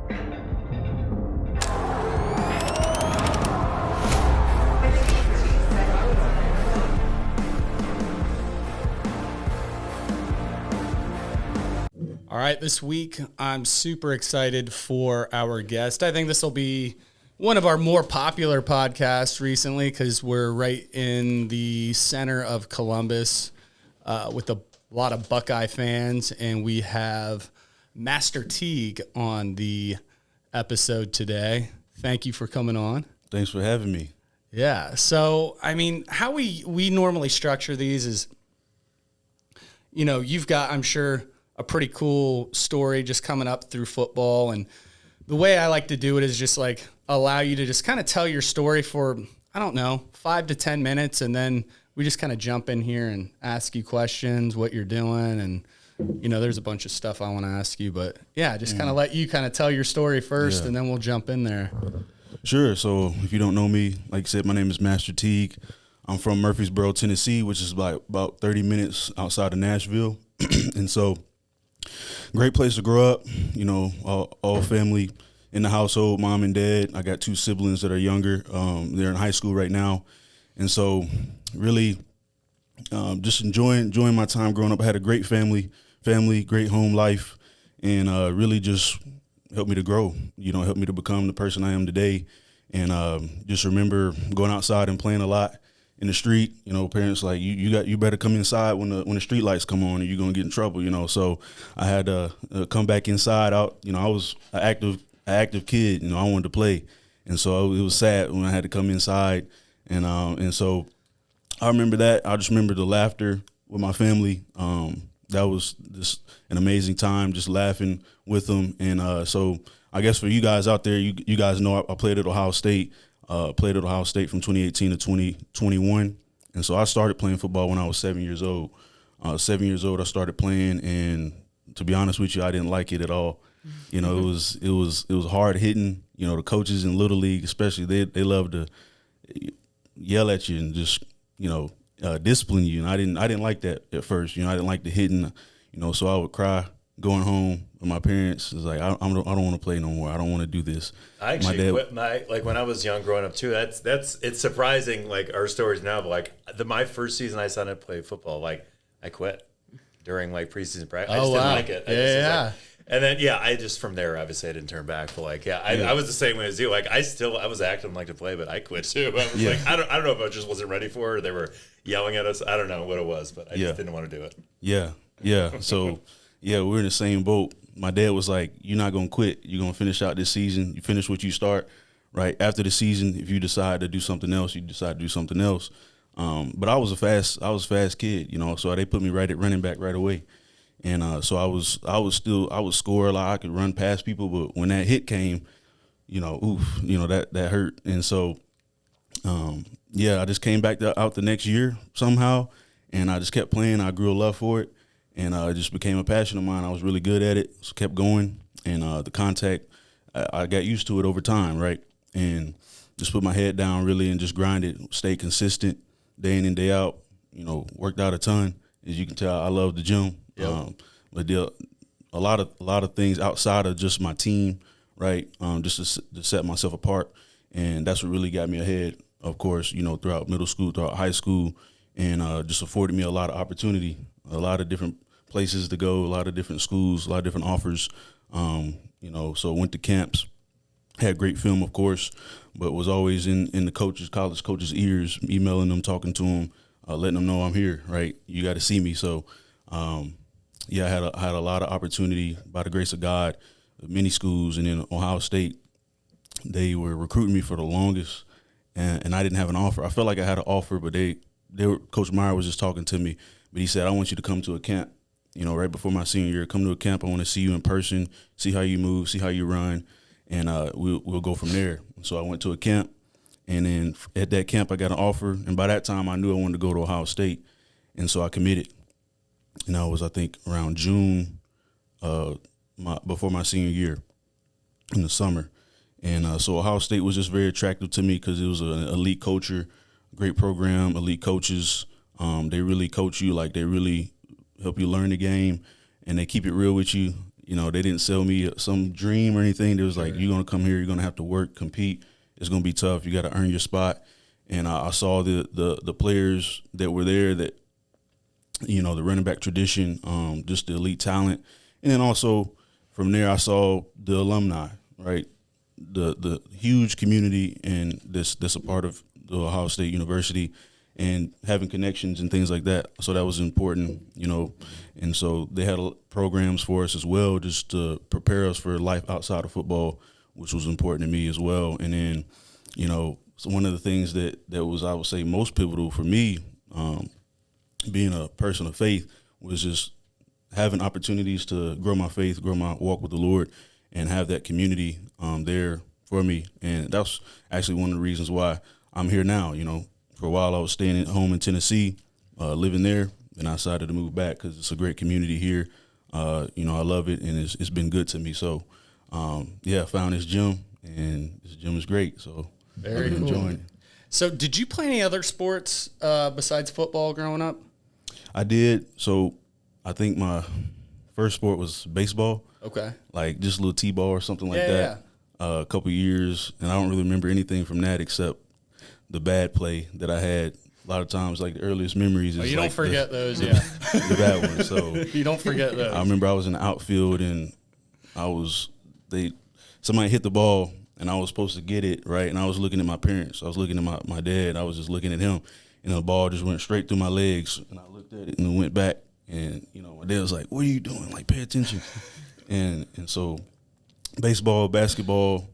All right, this week I'm super excited for our guest. I think this will be one of our more popular podcasts recently because we're right in the center of Columbus with a lot of Buckeye fans, and we have Master Teague on the episode today. Thank you for coming on. Thanks for having me. Yeah, so, I mean, how we normally structure these is, you know, you've got, I'm sure, a pretty cool story just coming up through football. And the way I like to do it is just like allow you to just kind of tell your story for, I don't know, 5 to 10 minutes. And then we just kind of jump in here and ask you questions, what you're doing. And, you know, there's a bunch of stuff I want to ask you, but yeah, just kind of let you kind of tell your story first and then we'll jump in there. Sure. So if you don't know me, like I said, my name is Master Teague. I'm from Murfreesboro, Tennessee, which is about 30 minutes outside of Nashville. And so great place to grow up, you know, all family in the household, mom and dad. I got 2 siblings that are younger. They're in high school right now. And so really just enjoying my time growing up. I had a great family, great home life, and really just helped me to grow, you know, helped me to become the person I am today. And just remember going outside and playing a lot in the street. You know, parents like you better come inside when the street lights come on, or you're gonna get in trouble. You know, so I had to come back inside. You know, I was an active kid. You know, I wanted to play, and so it was sad when I had to come inside. And so I remember that. I just remember the laughter with my family. That was just an amazing time, just laughing with them. And so I guess for you guys out there, you guys know I played at Ohio State. Played at Ohio State from 2018 to 2021. And so I started playing football when I was 7 years old. 7 years old, I started playing, and to be honest with you, I didn't like it at all. You know, it was hard hitting. You know, the coaches in Little League, especially, they love to yell at you and just, you know, discipline you. And I didn't like that at first. You know, I didn't like the hitting. You know, so I would cry going home. My parents was like, I don't want to play no more. I don't want to do this. I actually quit like when I was young growing up too. It's surprising, like our stories now, but like my first season I signed up to play football, like I quit during like preseason practice. I just didn't like it. Yeah. And then I just from there obviously I didn't turn back. But like I was the same way as you. Like I was active and like to play, but I quit too. I was like I don't know if I just wasn't ready for it or they were yelling at us. I don't know what it was, but I just didn't want to do it. Yeah. So we're in the same boat. My dad was like, you're not going to quit. You're going to finish out this season. You finish what you start, right? After the season, if you decide to do something else, you decide to do something else. But I was a fast kid, you know, so they put me right at running back right away. And so I would score a lot. I could run past people, but when that hit came, you know, that hurt. And so, I just came back out the next year somehow, and I just kept playing. I grew a love for it. And it just became a passion of mine. I was really good at it, so kept going. And the contact, I got used to it over time, right? And just put my head down really and just grinded, stay consistent day in and day out. You know, worked out a ton. As you can tell, I love the gym. Yep. But did a lot of things outside of just my team, right? Just to set myself apart. And that's what really got me ahead, of course, you know, throughout middle school, throughout high school, and just afforded me a lot of opportunity, a lot of different places to go, a lot of different schools, a lot of different offers, you know, so went to camps, had great film, of course, but was always in the college coaches' ears, emailing them, talking to them, letting them know I'm here, right? You got to see me. So, I had a lot of opportunity by the grace of God, many schools, and then Ohio State, they were recruiting me for the longest, and I didn't have an offer. I felt like I had an offer, but Coach Meyer was just talking to me, but he said, I want you to come to a camp. You know, right before my senior year, come to a camp. I want to see you in person, see how you move, see how you run, and we'll go from there. So I went to a camp, and then at that camp I got an offer, and by that time I knew I wanted to go to Ohio State, and so I committed. And I was, I think, around June, before my senior year, in the summer, and so Ohio State was just very attractive to me because it was an elite culture, great program, elite coaches. They really coach you, like they really help you learn the game, and they keep it real with you. they didn't sell me some dream or anything. They was like, you're going to come here, you're going to have to work, compete. It's going to be tough. You got to earn your spot. And I saw the players that were there that, the running back tradition, just the elite talent. And then also from there, I saw the alumni, right? The huge community and that's a part of the Ohio State University and having connections and things like that. So that was important, and so they had programs for us as well just to prepare us for life outside of football, which was important to me as well. And then, so one of the things that was, I would say, most pivotal for me, being a person of faith, was just having opportunities to grow my faith, grow my walk with the Lord, and have that community there for me. And that's actually one of the reasons why I'm here now. For a while I was staying at home in Tennessee, living there, and I decided to move back because it's a great community here. I love it, and it's been good to me. So, I found this gym, and this gym is great. So very cool. Enjoying it. So did you play any other sports besides football growing up? I did. So I think my first sport was baseball. Okay. Like just a little T-ball or something like that. Yeah. A couple years, and I don't really remember anything from that except the bad play that I had. A lot of times, like the earliest memories is you don't forget those, the bad ones. So you don't forget those. I remember I was in the outfield and somebody hit the ball and I was supposed to get it, right? And I was looking at my parents. I was looking at my dad. I was just looking at him, and the ball just went straight through my legs. And I looked at it and it went back. And my dad was like, "What are you doing? Like, pay attention." and so, baseball, basketball.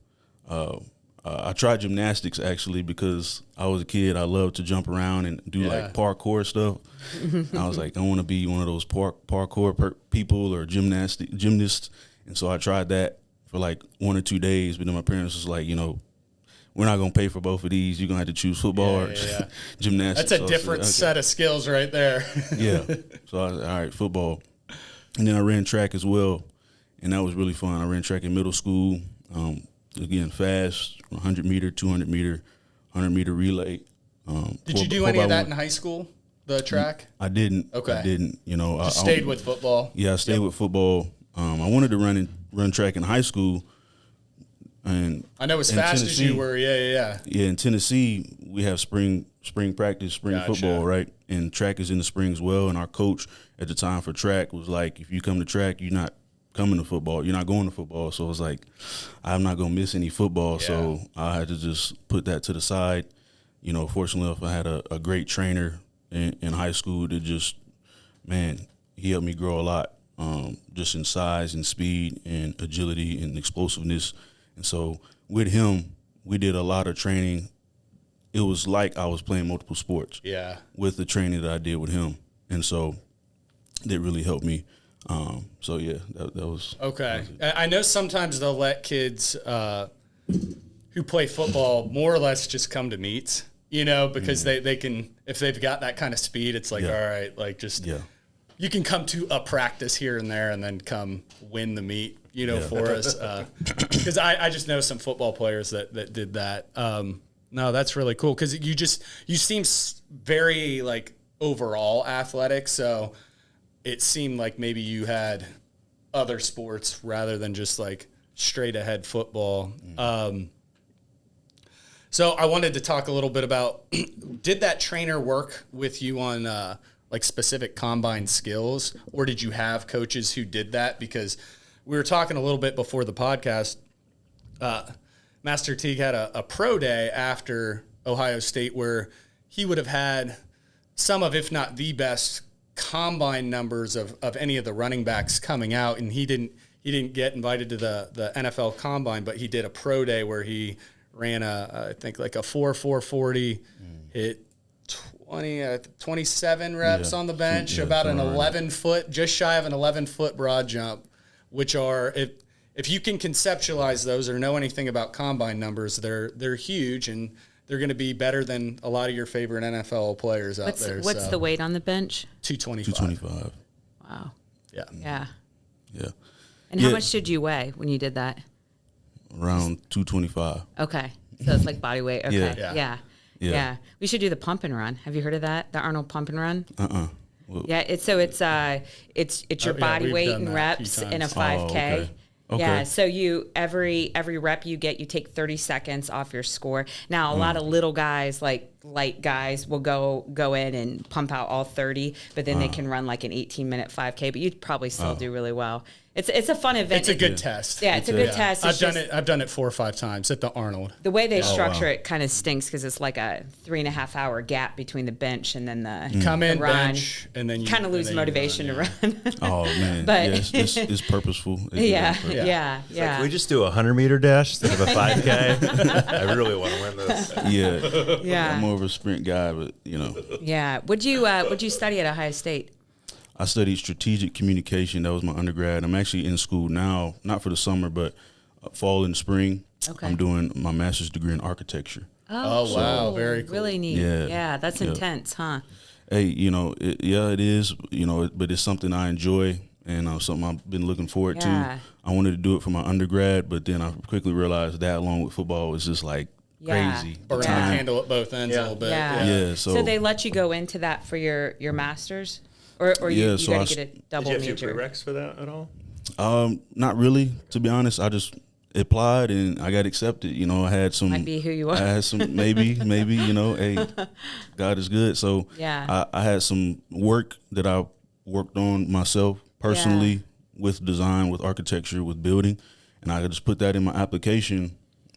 I tried gymnastics actually because I was a kid. I loved to jump around and do like parkour stuff. And I was like, I want to be one of those parkour people or gymnasts. And so I tried that for like 1 or 2 days. But then my parents was like, we're not going to pay for both of these. You're going to have to choose football or gymnastics. That's a different set of skills right there. Yeah. So I was like, all right, football. And then I ran track as well. And that was really fun. I ran track in middle school. Again, fast, 100 meter, 200 meter, 100 meter relay. Did you do any of that in high school, the track? I didn't. Okay. I didn't. I stayed with football. Yeah, I stayed with football. I wanted to run track in high school. And I know as fast as you were, yeah. Yeah, in Tennessee, we have spring practice, football, right? And track is in the spring as well. And our coach at the time for track was like, if you come to track, you're not coming to football. You're not going to football. So it was like, I'm not going to miss any football. Yeah. So I had to just put that to the side. Fortunately enough, I had a great trainer in high school that just, he helped me grow a lot, just in size and speed and agility and explosiveness. And so with him, we did a lot of training. It was like I was playing multiple sports with the training that I did with him. And so that really helped me. That was okay. I know sometimes they'll let kids who play football more or less just come to meets, because they can, if they've got that kind of speed, it's like, all right, like just you can come to a practice here and there and then come win the meet, for us. Because I just know some football players that did that. No, that's really cool because you seem very like overall athletic, so it seemed like maybe you had other sports rather than just like straight ahead football. So I wanted to talk a little bit about, did that trainer work with you on like specific combine skills, or did you have coaches who did that? Because we were talking a little bit before the podcast. Master Teague had a pro day after Ohio State where he would have had some of, if not the best combine numbers of any of the running backs coming out, and he didn't get invited to the NFL combine, but he did a pro day where he ran I think like a 4.40, hit 27 reps on the bench, about an 11-foot, just shy of an 11-foot broad jump, which are, if you can conceptualize those or know anything about combine numbers, they're huge, and they're going to be better than a lot of your favorite NFL players out there. What's the weight on the bench? 225. Wow. Yeah. Yeah. Yeah. And how much did you weigh when you did that? Around 225. Okay. So it's like body weight. Okay. Yeah. Yeah. We should do the pump and run. Have you heard of that? The Arnold pump and run? Yeah, it's your yeah, body we've weight done in that a few reps in a times. 5K. okay. Yeah, Okay. so you every rep you get, you take 30 seconds off your score. Now a lot of little guys, like light guys, will go in and pump out all 30, but then they can run like an 18-minute 5K. But you'd probably still do really well. It's a fun event. It's a good test. Yeah, it's a good test. I've done it 4 or 5 times at the Arnold. The way they structure it kind of stinks because it's like a 3.5 hour gap between the bench and then the Come in, run. bench, and then you Kind of lose motivation to run. Oh man, But- yeah, it's purposeful. It's Yeah, very purposeful. yeah. Can we just do a 100-meter dash instead of a 5K? I really want to win this. Yeah, Yeah. I'm more of a sprint guy, but Yeah. Would you study at Ohio State? I studied strategic communication. That was my undergrad. I'm actually in school now, not for the summer, but fall and spring. Okay. I'm doing my master's degree in architecture. Oh, wow, very cool. Really neat. Yeah. Yeah, that's intense, huh? Hey, it is, but it's something I enjoy and something I've been looking forward Yeah. to. I wanted to do it for my undergrad, but then I quickly realized that along with football was just like Yeah. crazy. Burn the Yeah. candle at both ends a little bit. Yeah. Yeah, So they so let you go into that for your master's, or Yeah, you so got I to get a Did double you have to major. prereqs for that at all? not really, to be honest. I just applied and I got accepted. I had some. Might be who you are. I had some maybe. Hey, God is good. So Yeah. I had some work that I worked on myself personally with design, with architecture, with building, and I just put that in my application.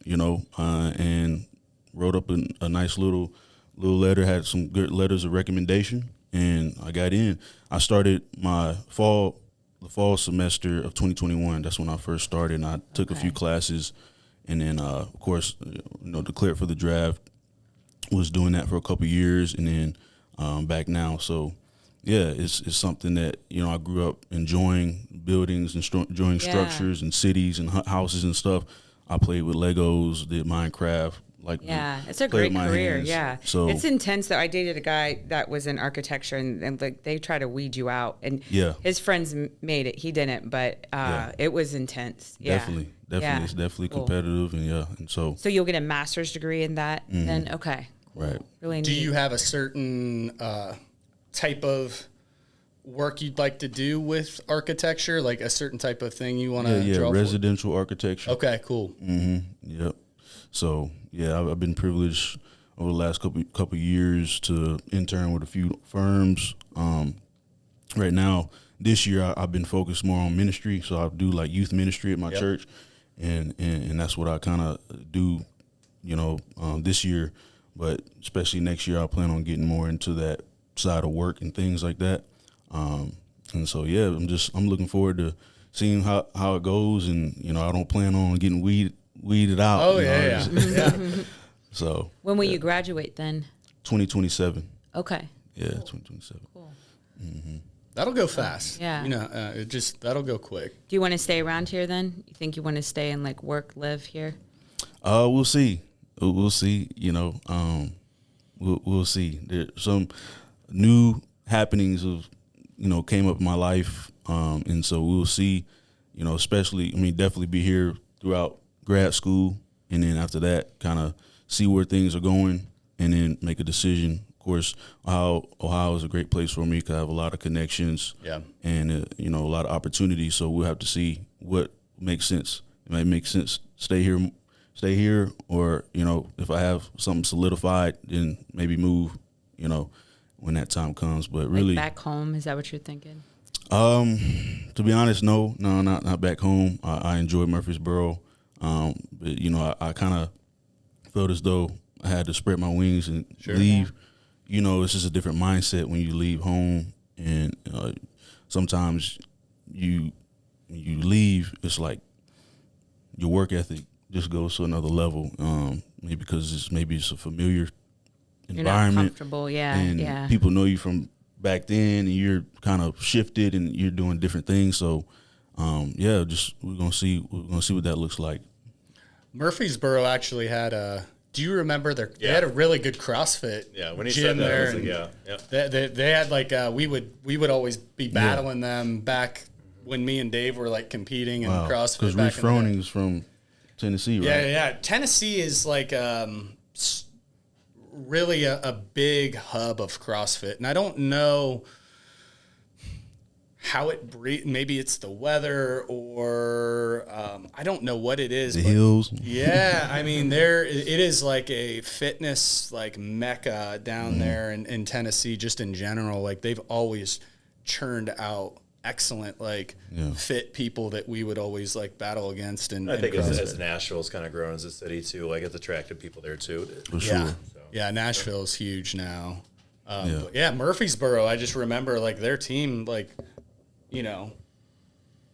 And wrote up a nice little letter. Had some good letters of recommendation, and I got in. I started the fall semester of 2021. That's when I first started, and I took a few classes, and then of course, declared for the draft. Was doing that for a couple of years, and then back now. So yeah, it's something that I grew up enjoying buildings and enjoying structures and cities and houses and stuff. I played with Legos, did Minecraft. Yeah, it's a play with great my career. hands. Yeah, So it's intense though. I dated a guy that was in architecture, and like they try to weed you out. And Yeah. his friends made it. He didn't, but it was intense. Yeah. definitely, Yeah. it's definitely Cool. competitive, and so So you'll get a master's degree in that. Then okay, right. really neat. Do you have a certain type of work you'd like to do with architecture, like a certain type of thing you want to draw residential architecture. for? Okay, cool. Yep. So yeah, I've been privileged over the last couple years to intern with a few firms. Right now, this year I've been focused more on ministry, so I do like youth ministry at my church, and that's what I kind of do, this year. But especially next year, I plan on getting more into that side of work and things like that. And so yeah, I'm looking forward to seeing how it goes, and I don't plan on getting weeded out. Oh, you know, yeah. it's- So When will you graduate then? 2027. Okay. Yeah, 2027. Cool. That'll go fast. Yeah. That'll go quick. Do you want to stay around here then? You think you want to stay and like work, live here? We'll see. We'll see. We'll see. There's some new happenings came up in my life, and so we'll see. Especially, definitely be here throughout grad school, and then after that, kind of see where things are going, and then make a decision. Of course, Ohio is a great place for me because I have a lot of connections, and a lot of opportunities. So we'll have to see what makes sense. It might make sense stay here, or if I have something solidified, then maybe move. When that time comes, but really Like back home, is that what you're thinking? to be honest, no, not back home. I enjoy Murfreesboro, but I kind of felt as though I had to spread my wings and leave. It's just a different mindset when you leave home, and sometimes when you leave, it's like your work ethic just goes to another level. Maybe because it's a familiar You're not environment, comfortable. Yeah. and Yeah. people know you from back then, and you're kind of shifted, and you're doing different things. So, we're gonna see what that looks like. Murfreesboro actually had a. Do you remember they had a really good CrossFit When he gym said that, I there? was like, and they had like we would always be battling them back when me and Dave were like competing in CrossFit. Because back Rich in the day. Froning's from Tennessee, right? Yeah. Tennessee is like really a big hub of CrossFit, and I don't know how it maybe it's the weather or I don't know what it is. The hills. Yeah, I mean it is like a fitness like mecca down there in Tennessee, just in general. Like they've always churned out excellent fit people that we would always like battle against. And I think as Nashville's kind of grown as a city too, like it's attracted people there too. For sure. Yeah, Nashville's huge now. But yeah, Murfreesboro, I just remember like their team, like, you know,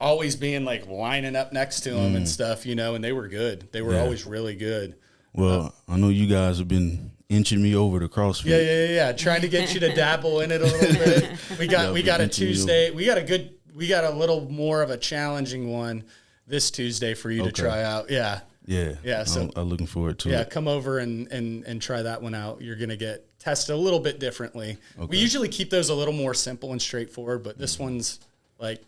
always being like lining up next to them and stuff, you know, and they were good. They were always really good. Well, I know you guys have been inching me over to CrossFit. Yeah. Trying to get you to dabble in it a little bit. We got a Tuesday. We got a little more of a challenging one this Tuesday for you to try out. Yeah. So I'm looking forward to it. Yeah, come over and try that one out. You're gonna get tested a little bit differently. Okay. We usually keep those a little more simple and straightforward, but this one's like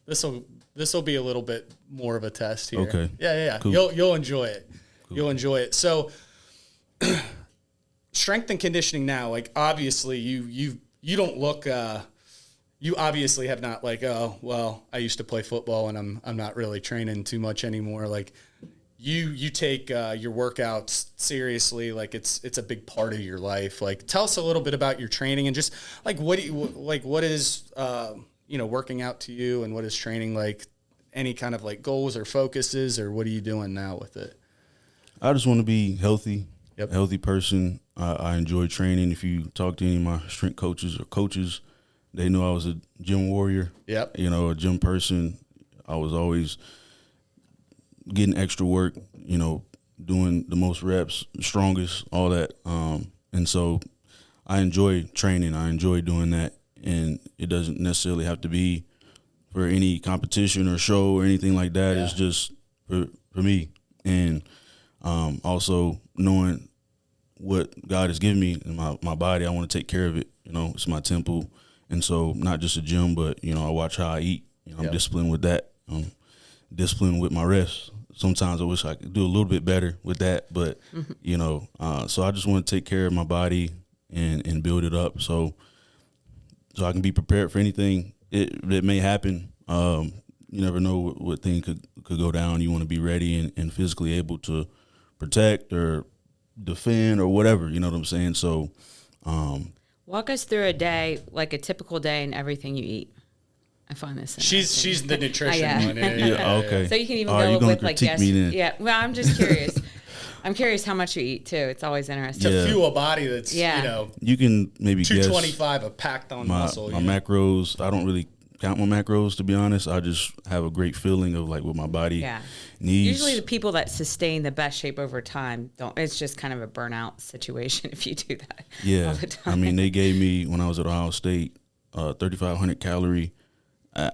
this will be a little bit more of a test here. Okay. Yeah. Cool. You'll enjoy it. Cool. You'll enjoy it. So strength and conditioning now, like obviously you don't look you obviously have not like, oh, well, I used to play football and I'm not really training too much anymore. Like you take your workouts seriously, like it's a big part of your life. Like tell us a little bit about your training and just like what is working out to you, and what is training like, any kind of like goals or focuses, or what are you doing now with it? I just want to be healthy, healthy person. I enjoy training. If you talk to any of my strength coaches or coaches, they know I was a gym warrior. Yep. You know, a gym person. I was always getting extra work, you know, doing the most reps, strongest, all that. And so I enjoy training. I enjoy doing that. And it doesn't necessarily have to be for any competition or show or anything like that. Yeah. It's just for me. And also knowing what God has given me in my body, I want to take care of it. You know, it's my temple. And so not just a gym, but, you know, I watch how I eat. You know, I'm disciplined with that. I'm disciplined with my rest. Sometimes I wish I could do a little bit better with that, but, you know, so I just want to take care of my body and build it up so I can be prepared for anything that may happen. You never know what thing could go down. You want to be ready and physically able to protect or defend or whatever, you know what I'm saying? So walk us through a day, like a typical day and everything you eat. I find this interesting. She's the nutrition one. Okay. So you can even go with like yes. Yeah. Well, I'm just curious. I'm curious how much you eat too. It's always interesting. To fuel a body that's you know, you can maybe 225 of packed on muscle. My macros, I don't really count my macros, to be honest. I just have a great feeling of like what my body needs. Usually the people that sustain the best shape over time don't. It's just kind of a burnout situation if you do that. Yeah. All the time. I mean, they gave me when I was at Ohio State 3,500 calorie.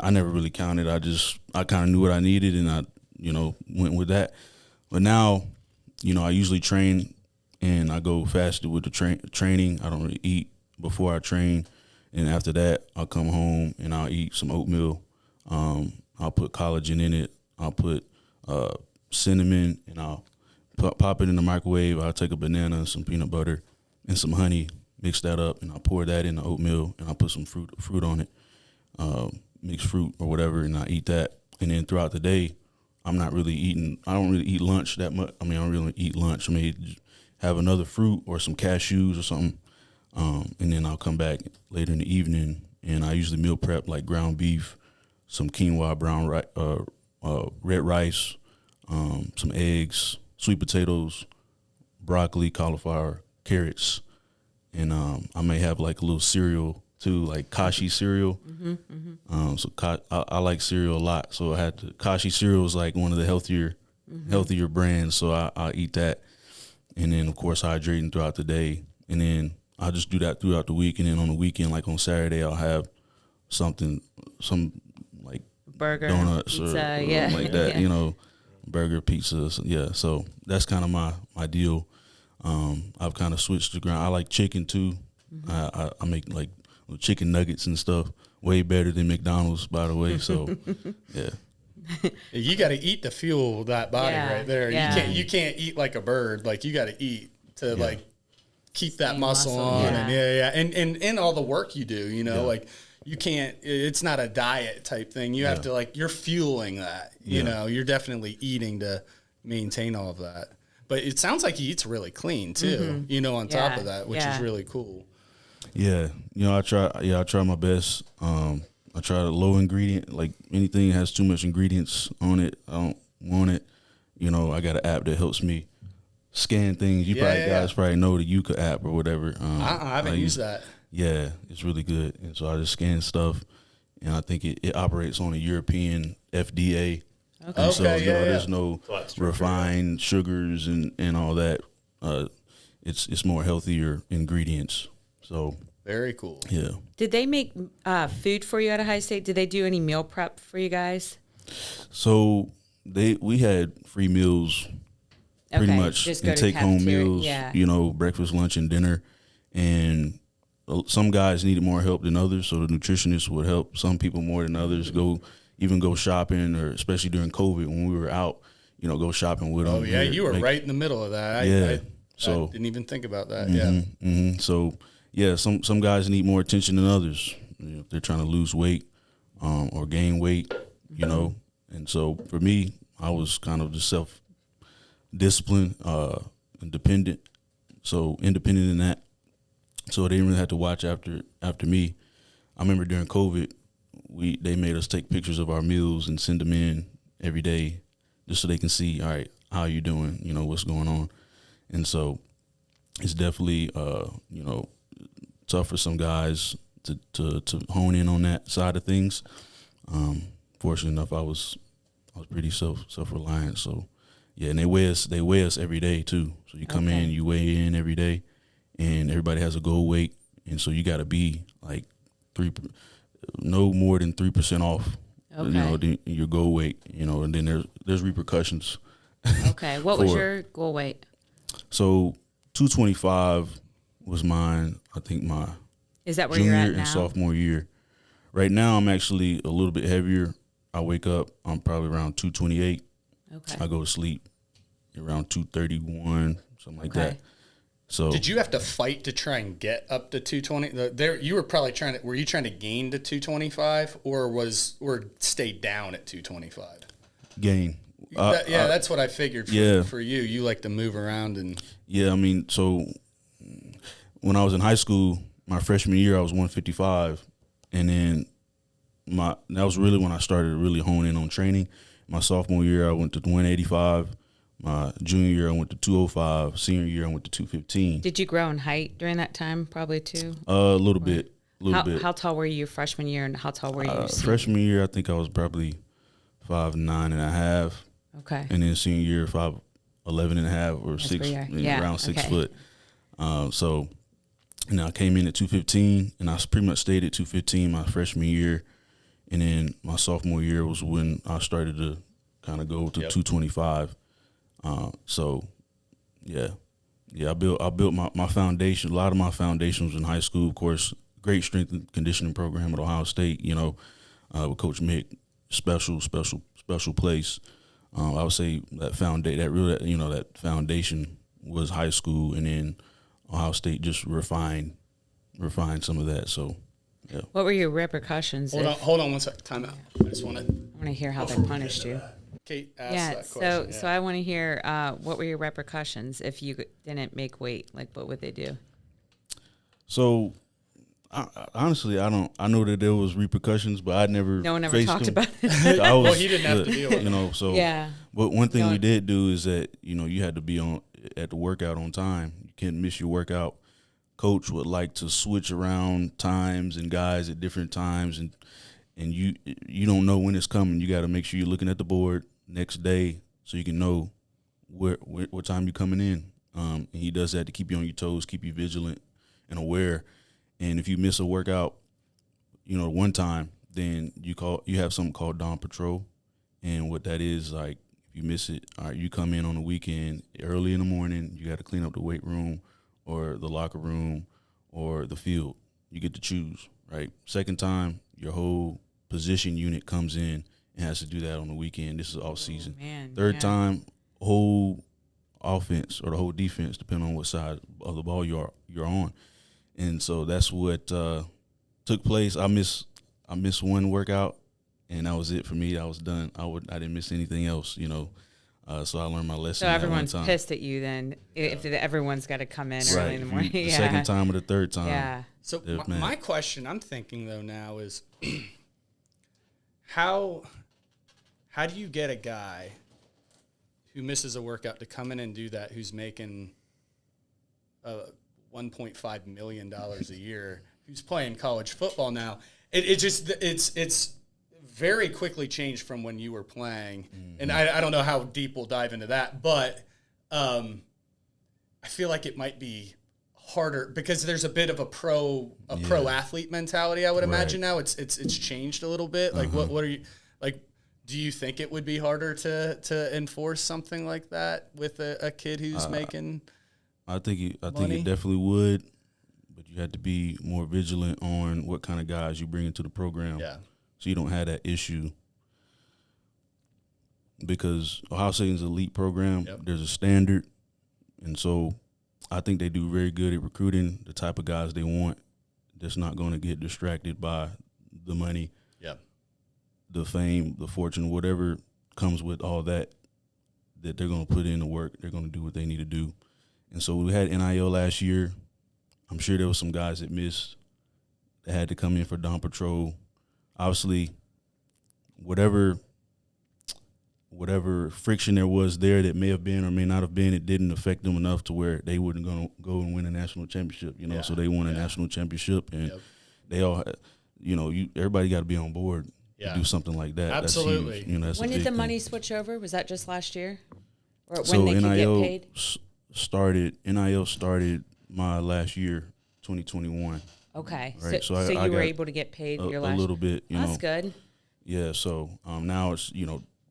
I never really counted. I kind of knew what I needed, and I, you know, went with that. But now, you know, I usually train, and I go fasted with the training. I don't really eat before I train, and after that, I'll come home and I'll eat some oatmeal. I'll put collagen in it. I'll put cinnamon, and I'll pop it in the microwave. I'll take a banana, some peanut butter, and some honey, mix that up, and I'll pour that in the oatmeal, and I'll put some fruit on it. Mixed fruit or whatever, and I eat that. And then throughout the day, I'm not really eating. I don't really eat lunch that much. I mean, I don't really eat lunch. I mean, have another fruit or some cashews or something, and then I'll come back later in the evening, and I usually meal prep like ground beef, some quinoa, red rice, some eggs, sweet potatoes, broccoli, cauliflower, carrots, and I may have like a little cereal too, like Kashi cereal. So I like cereal a lot. So I had to, Kashi cereal is like one of the healthier brands. So I eat that, and then of course hydrating throughout the day, and then I'll just do that throughout the week. And then on the weekend, like on Saturday, I'll have some like burger, donuts, pizza, or like that, you know, burger, pizza. Yeah. So that's kind of my deal. I've kind of switched to ground. I like chicken too. I make like chicken nuggets and stuff way better than McDonald's, by the way. So yeah. You got to eat to fuel that body right there. Yeah. You can't eat like a bird. Like you got to eat to like keep that muscle on. Yeah. And all the work you do, you know, like you can't. It's not a diet type thing. You have to like you're fueling that. You know, you're definitely eating to maintain all of that. But it sounds like he eats really clean too. You know, on top of that, which is really cool. Yeah, you know, I try my best. I try the low ingredient, like anything that has too much ingredients on it, I don't want it. You know, I got an app that helps me scan things. You guys probably know the Yuka app or whatever. I haven't used that. Yeah, it's really good. And so I just scan stuff, and I think it operates on a European FDA. Okay. And so, there's no refined sugars and all that. It's more healthier ingredients. So very cool. Yeah. Did they make food for you at Ohio State? Did they do any meal prep for you guys? So we had free meals, pretty much, and take home meals. Yeah. You know, breakfast, lunch, and dinner. And some guys needed more help than others, so the nutritionist would help some people more than others. Go shopping, or especially during COVID when we were out, you know, go shopping with them. Oh yeah, you were right in the middle of that. I didn't even think about that. So yeah, some guys need more attention than others. You know, if they're trying to lose weight or gain weight, you know. And so for me, I was kind of just self-disciplined and dependent. So independent in that. So they didn't really have to watch after me. I remember during COVID, they made us take pictures of our meals and send them in every day just so they can see, all right, how you doing, you know, what's going on. And so it's definitely, you know, tough for some guys to hone in on that side of things. Fortunate enough, I was pretty self-reliant. So yeah, and they weigh us every day too. So you come in, you weigh in every day, and everybody has a goal weight. And so you got to be like no more than 3% off, you know, your goal weight, you know, and then there's repercussions. Okay. What was your goal weight? So 225 was mine, I think my Is that where junior you're at now? and sophomore year. Right now I'm actually a little bit heavier. I wake up, I'm probably around 228. Okay. I go to sleep around 231, something like that. So did you have to fight to try and get up to 220? You were probably were you trying to gain to 225 or stay down at 225? Gain. That's what I figured for you. You like to move around and. Yeah, I mean, so when I was in high school, my freshman year, I was 155, and then that was really when I started to really hone in on training. My sophomore year, I went to 185. My junior year, I went to 205. Senior year, I went to 215. Did you grow in height during that time? Probably too. A little bit. How tall were you freshman year, and how tall were you? Freshman year, I think I was probably 5'9.5". Okay. And then senior year, 5'11.5" or That's 6, yeah. around 6 foot. So, you know, I came in at 215, and I pretty much stayed at 215 my freshman year. And then my sophomore year was when I started to kind of go to 225. So, yeah, I built my foundation. A lot of my foundation was in high school, of course. Great strength and conditioning program at Ohio State. You know, with Coach Mick, special place. I would say that foundation was high school, and then Ohio State just refined some of that. So, yeah. What were your repercussions? Hold on one sec. Time out. I just want to hear how they punished you. Kate asked that question. So I want to hear what were your repercussions if you didn't make weight? Like, what would they do? So, honestly, I know that there was repercussions, but I never. No one ever talked about it. He didn't have to deal with it. You know, so yeah. But one thing we did do is that, you know, you had to be at the workout on time. You can't miss your workout. Coach would like to switch around times and guys at different times, and you don't know when it's coming. You got to make sure you're looking at the board next day so you can know what time you're coming in. And he does that to keep you on your toes, keep you vigilant and aware. And if you miss a workout, you know, one time, then you have something called dawn patrol. And what that is, like, if you miss it, all right, you come in on the weekend early in the morning, you got to clean up the weight room or the locker room or the field. You get to choose, right? Second time, your whole position unit comes in and has to do that on the weekend. This is off season. Third time, whole offense or the whole defense, depending on what side of the ball you're on. And so that's what took place. I missed I missed one workout, and that was it for me. I was done. I didn't miss anything else, so I learned my lesson. So everyone's that one time. pissed at you then if everyone's got to come in Right. early in the morning. The second time or the third time. Yeah. So they're mad. my question I'm thinking though now is how do you get a guy who misses a workout to come in and do that, who's making $1.5 million a year, who's playing college football now? It's very quickly changed from when you were playing. Mm-hmm. And I don't know how deep we'll dive into that, but I feel like it might be harder because there's a bit of a pro athlete mentality, I would imagine now. It's changed a little bit. Like what are you like? Do you think it would be harder to enforce something like that with a kid who's making? I think it definitely would, but you had to be more vigilant on what kind of guys you bring into the program. Yeah. So you don't have that issue. Because Ohio State's an elite program, There's a standard, and so I think they do very good at recruiting the type of guys they want that's not going to get distracted by the money, the fame, the fortune, whatever comes with all that they're going to put in the work. They're going to do what they need to do. And so we had NIL last year. I'm sure there was some guys that missed that had to come in for Dawn Patrol. Obviously, whatever friction there was there that may have been or may not have been, it didn't affect them enough to where they wouldn't gonna go and win a national championship. So they won a national championship, and they all, everybody got to be on board to do something like that. Absolutely. That's huge. That's when a did the big money thing. switch over? Was that just last year, or when So they could NIL get paid? NIL started my last year, 2021. Okay, Right. so I you were got able to get paid your a last little bit. That's good. Yeah. So now it's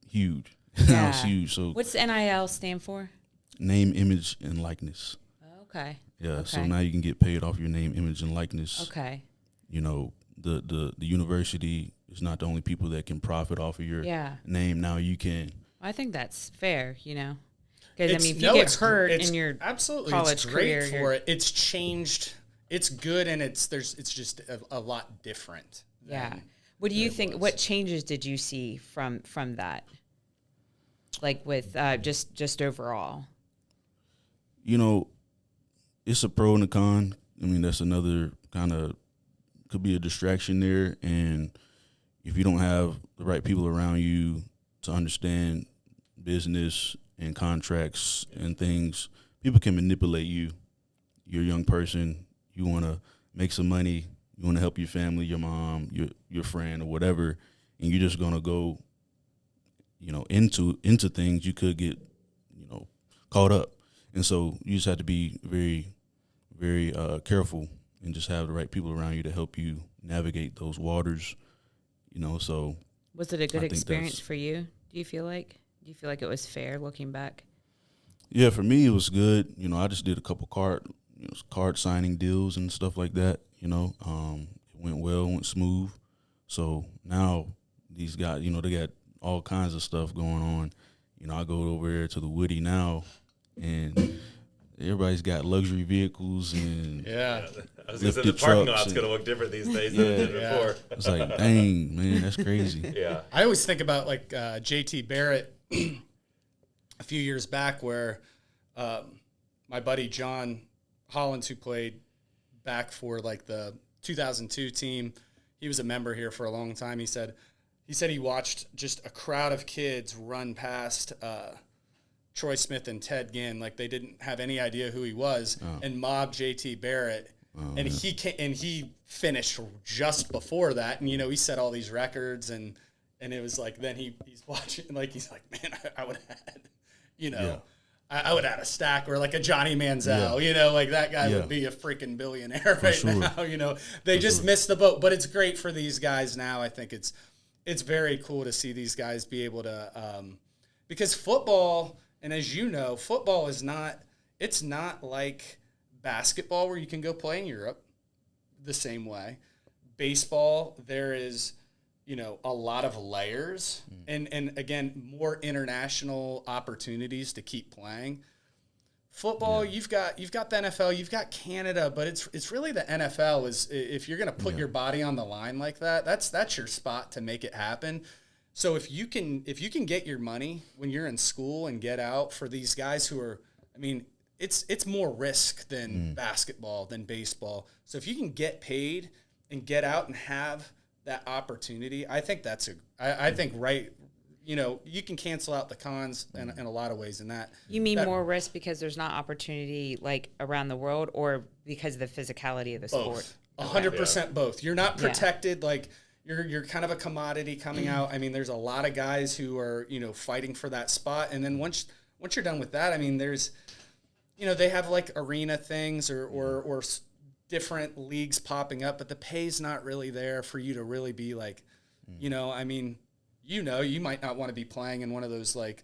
huge. Now it's huge. So what's NIL stand for? Name, image, and likeness. Okay. Yeah. Okay. So now you can get paid off your name, image, and likeness. Okay. The university is not the only people that can profit off of your name. Now you can. I think that's fair. Because if you get hurt in your college it's great career, for it. It's changed. It's good, and it's just a lot different. Yeah. What do you think? What changes did you see from that? Like with just overall. It's a pro and a con. I mean, that's another kind of could be a distraction there, and if you don't have the right people around you to understand business and contracts and things, people can manipulate you. You're a young person. You want to make some money. You want to help your family, your mom, your friend, or whatever, and you're just gonna go, into things. You could get, caught up, and so you just have to be very, very careful and just have the right people around you to help you navigate those waters. So was it a good experience for you? Do you feel like it was fair looking back? Yeah, for me it was good. I just did a couple card signing deals and stuff like that. It went well, went smooth. So now these guys, they got all kinds of stuff going on. I go over there to the Woody now, and everybody's got luxury vehicles and I was gonna say the parking lot's gonna look different these days than it did before. It's like, dang, man, that's crazy. Yeah, I always think about like JT Barrett a few years back, where my buddy John Hollins, who played back for like the 2002 team, he was a member here for a long time. He said he watched just a crowd of kids run past Troy Smith and Ted Ginn, like they didn't have any idea who he was, and mob JT Barrett. And he finished just before that, and he set all these records, and it was like then he's watching, like he's like, man, I would have had, I would have had a stack, or like a Johnny Manziel, like that guy would be a freaking billionaire now. They just missed the boat, but it's great for these guys now. I think it's very cool to see these guys be able to, because football, and as you know, football is it's not like basketball where you can go play in Europe the same way. Baseball, there is, a lot of layers and again, more international opportunities to keep playing. Football, you've got the NFL, you've got Canada, but it's really the NFL is if you're going to put your body on the line like that, that's your spot to make it happen. So if you can get your money when you're in school and get out for these guys who are, I mean, it's more risk than basketball, than baseball. So if you can get paid and get out and have that opportunity, I think I think you can cancel out the cons in a lot of ways in that. You mean more risk because there's not opportunity like around the world, or because of the physicality of the sport? 100% both. You're not protected. Like you're kind of a commodity coming out. I mean, there's a lot of guys who are, fighting for that spot. And then once you're done with that, I mean, there's, they have like arena things or different leagues popping up, but the pay's not really there for you to really be like, I mean, you might not want to be playing in one of those like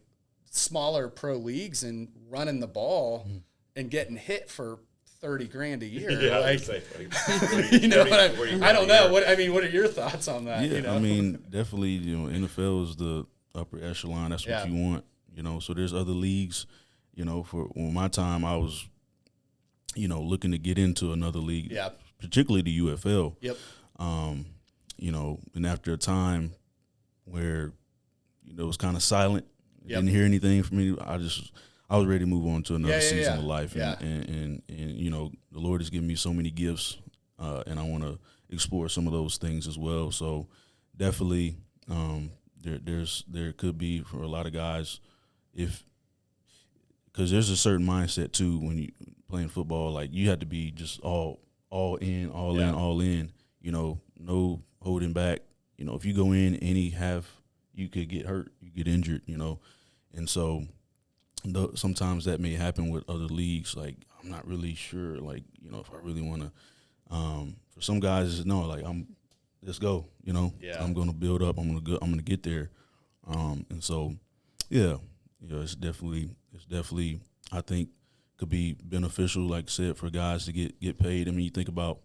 smaller pro leagues and running the ball and getting hit for $30,000 a year. Yeah, like, what I don't know. What are your thoughts on that? Yeah, I mean, definitely, NFL is the upper echelon. That's what you want, So there's other leagues, for my time, I was, looking to get into another league, particularly the UFL. Yep. And after a time where, it was kind of silent, Yep. didn't hear anything from me, I was ready to move on to another season of life. And the Lord has given me so many gifts, and I want to explore some of those things as well. So definitely there could be for a lot of guys, because there's a certain mindset too when you playing football, like you have to be just all in, all in, no holding back. If you go in you could get hurt, you get injured, and so sometimes that may happen with other leagues. Like, I'm not really sure, like, if I really want to, for some guys, no, like, let's go, I'm going to build up. I'm going to get there. And so, it's definitely, I think could be beneficial, like I said, for guys to get paid. I mean, you think about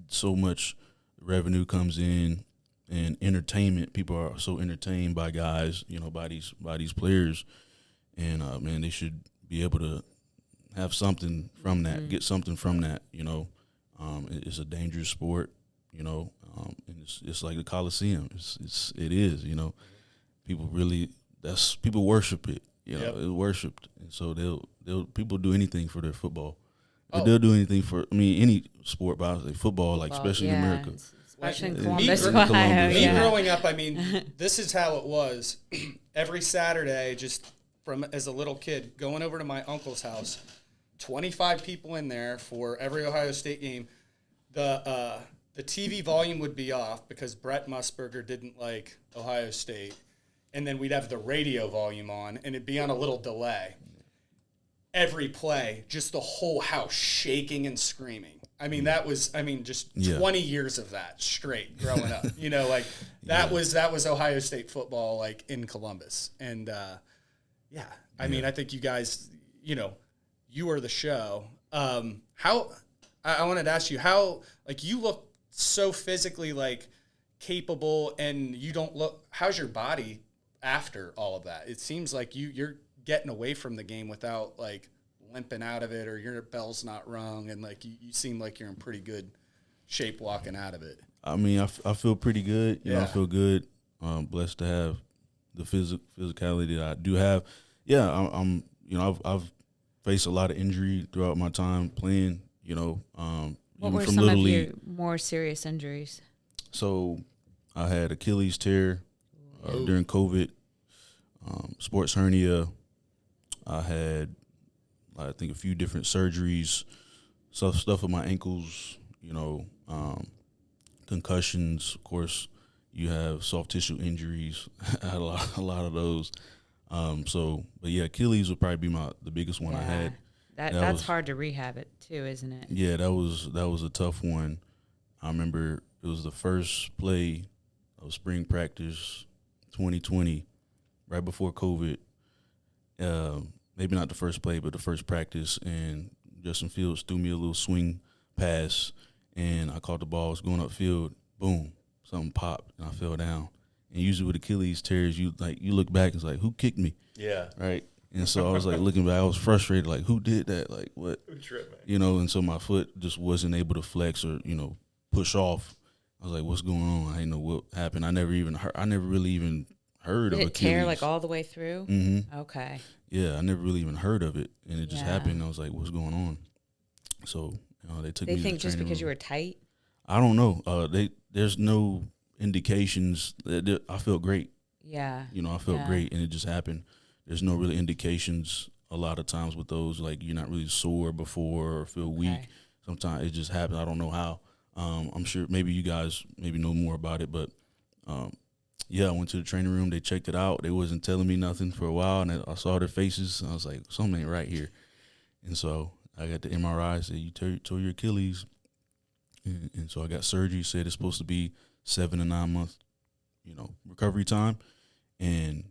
so much revenue comes in, and entertainment, people are so entertained by guys, by these players. And, man, they should be able to have something from that, get something from that, It's a dangerous sport, and it's like the Coliseum. It is. People worship it, it's worshipped. And so people do anything for their football. They'll do anything for, any sport, but I would say football, like, especially in America. Especially in Columbus, Ohio. Me growing up, I mean, this is how it was. Every Saturday, just as a little kid, going over to my uncle's house, 25 people in there for every Ohio State game. The TV volume would be off because Brett Musburger didn't like Ohio State. And then we'd have the radio volume on, and it'd be on a little delay. Every play, just the whole house shaking and screaming. I mean, just 20 years of that straight growing up. That was Ohio State football, like, in Columbus. And, I mean, I think you guys, you are the show. I wanted to ask you how, like, you look so physically, like, capable, and you don't look, how's your body after all of that? It seems like you're getting away from the game without, like, limping out of it, or your bell's not rung, and, like, you seem like you're in pretty good shape walking out of it. I mean, I feel pretty good. I feel good. Blessed to have the physicality that I do have. Yeah, I'm. I've faced a lot of injury throughout my time playing. What were from some Little of League. your more serious injuries? So, I had Achilles tear during COVID, sports hernia. I had, I think, a few different surgeries, stuff with my ankles, concussions. Of course, you have soft tissue injuries. I had a lot of those. But yeah, Achilles would probably be the biggest one I had. That's hard to rehab it too, isn't it? Yeah, that was a tough one. I remember it was the first play of spring practice 2020, right before COVID. Maybe not the first play, but the first practice, and Justin Fields threw me a little swing pass, and I caught the ball. I was going upfield. Boom, something popped, and I fell down. And usually with Achilles tears, you look back and it's like, who kicked me? Yeah. Right. And so I was like looking back, I was frustrated, like who did that? Like what? And so my foot just wasn't able to flex or, push off. I was like, what's going on? I didn't know what happened. I never really even heard of Did it Achilles. tear like all the way through? Mm-hmm. Okay. Yeah, I never really even heard of it. And it just happened. I was like, what's going on? So, they took me to the think just training because room. you were tight? I don't know. There's no indications. I felt great. Yeah. I felt great, and it just happened. There's no really indications a lot of times with those, like you're not really sore before or feel weak. Sometimes it just happens. I don't know how. I'm sure maybe you guys know more about it, but I went to the training room. They checked it out. They wasn't telling me nothing for a while, and I saw their faces. And I was like, something ain't right here. And so I got the MRI. Said you tore your Achilles, and so I got surgery. Said it's supposed to be 7 to 9 months, recovery time. And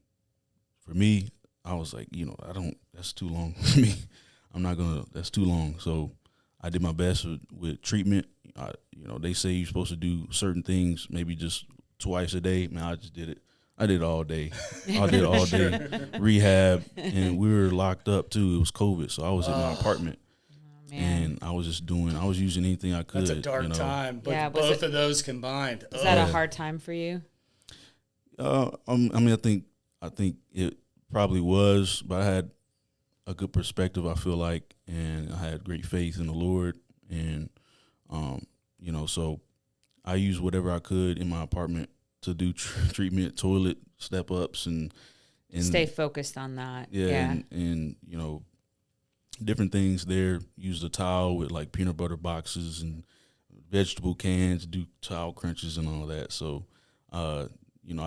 for me, I was like, that's too long for me. That's too long. So I did my best with treatment. They say you're supposed to do certain things, maybe just twice a day. Man, I just did it. I did it all day. I did it all day. Rehab, and we were locked up too. It was COVID, so I was in my apartment. And I was using anything I could. That's a dark time, but both of those combined. Was that a hard time for you? I think it probably was, but I had a good perspective, I feel like, and I had great faith in the Lord, and so I used whatever I could in my apartment to do treatment, toilet step ups, and stay focused on that. Yeah. And different things there. Used a towel with like peanut butter boxes and vegetable cans, do towel crunches and all that. So, I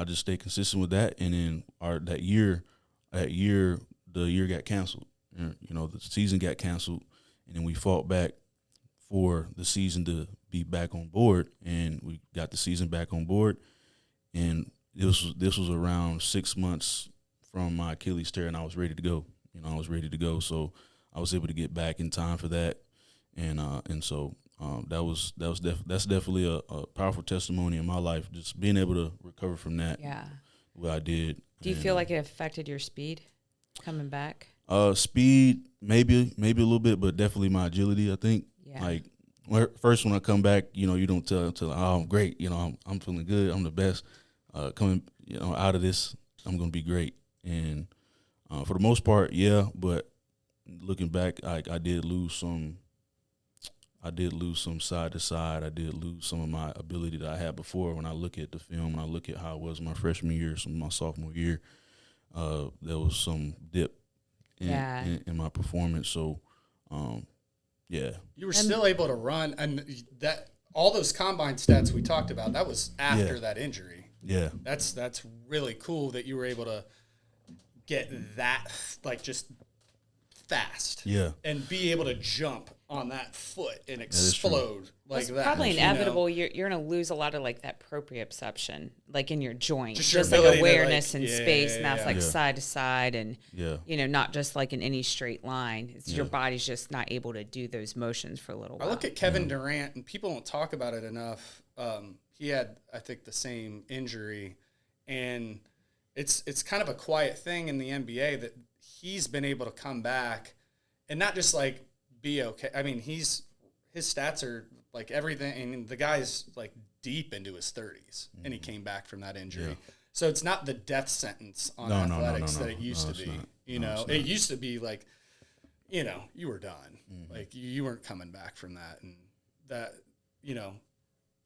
just stayed consistent with that. And then the year got canceled. The season got canceled, and then we fought back for the season to be back on board, and we got the season back on board. And this was around 6 months from my Achilles tear, and I was ready to go. So I was able to get back in time for that, and so that's definitely a powerful testimony in my life. Just being able to recover from that. Yeah. What I did. Do you feel like it affected your speed coming back? Speed, maybe a little bit, but definitely my agility, I think. Yeah. Like, first when I come back, you don't tell until, I'm great, I'm feeling good, I'm the best. Coming, out of this, I'm going to be great. And for the most part, yeah, but looking back, I did lose some side to side. I did lose some of my ability that I had before. When I look at the film, when I look at how it was my freshman year, my sophomore year, there was some dip in my performance. So, yeah. You were still able to run, and that all those combine stats we talked about, that was after that injury. Yeah. That's really cool that you were able to get that, like, just fast. Yeah. And be able to jump on that foot and explode like that. It's probably inevitable. You're going to lose a lot of like that proprioception, like in your joints, just like awareness in space, and that's like side to side, and not just like in any straight line. It's your body's just not able to do those motions for a little while. I look at Kevin Durant, and people don't talk about it enough. He had, I think, the same injury, and it's kind of a quiet thing in the NBA that he's been able to come back and not just like be okay. I mean, his stats are like everything. I mean, the guy's like deep into his 30s, and he came back from that injury. Yeah. So it's not the death sentence on athletics that it used to be. It used to be like, you were done. Mm-hmm. Like you weren't coming back from that, and that,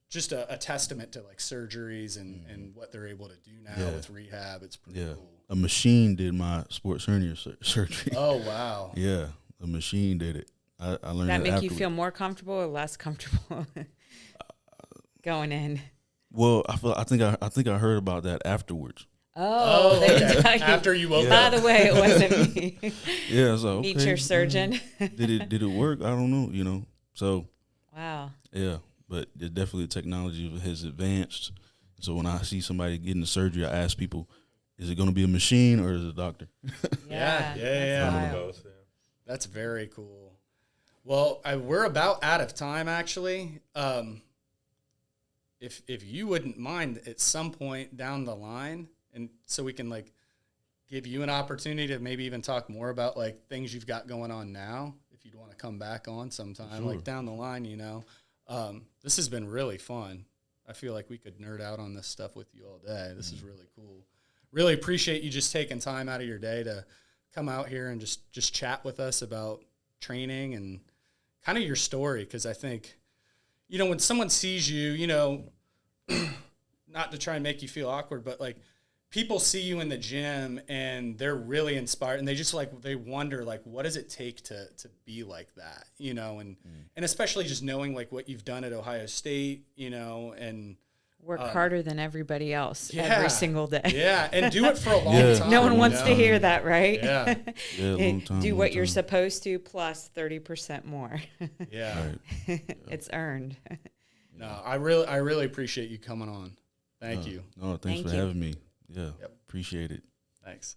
just a testament to like surgeries and what they're able to do now with rehab. It's pretty cool. A machine did my sports hernia surgery. Oh, wow. Yeah, a machine did it. I learned that. That make you feel more comfortable or less comfortable going in? Well, I think I heard about that afterwards. Oh, okay. After you woke By up. the way, it wasn't me. Yeah, so okay. Meet your surgeon. Did it work? I don't know. So wow. Yeah, but definitely the technology has advanced. So when I see somebody getting the surgery, I ask people, is it going to be a machine or is it a doctor? Yeah. Both, yeah. That's very cool. Well, we're about out of time, actually. If you wouldn't mind at some point down the line, and so we can like give you an opportunity to maybe even talk more about like things you've got going on now, if you'd want to come back on sometime, like down the line, you know. This has been really fun. I feel like we could nerd out on this stuff with you all day. This is really cool. Really appreciate you just taking time out of your day to come out here and just chat with us about training and kind of your story. Because I think, you know, when someone sees you, you know, not to try and make you feel awkward, but like people see you in the gym and they're really inspired and they just like, they wonder like, what does it take to be like that, you know? And especially just knowing like what you've done at Ohio State, you know, and work harder than everybody else yeah, every single day. Yeah. And do it for a long time. No one you wants know? to hear that, right? Yeah. Long time, do long what you're time. supposed to plus 30% more. Yeah. Right. It's earned. No, I really appreciate you coming on. Thank you. No, thanks Thank for you. having me. Yeah, appreciate it. Thanks.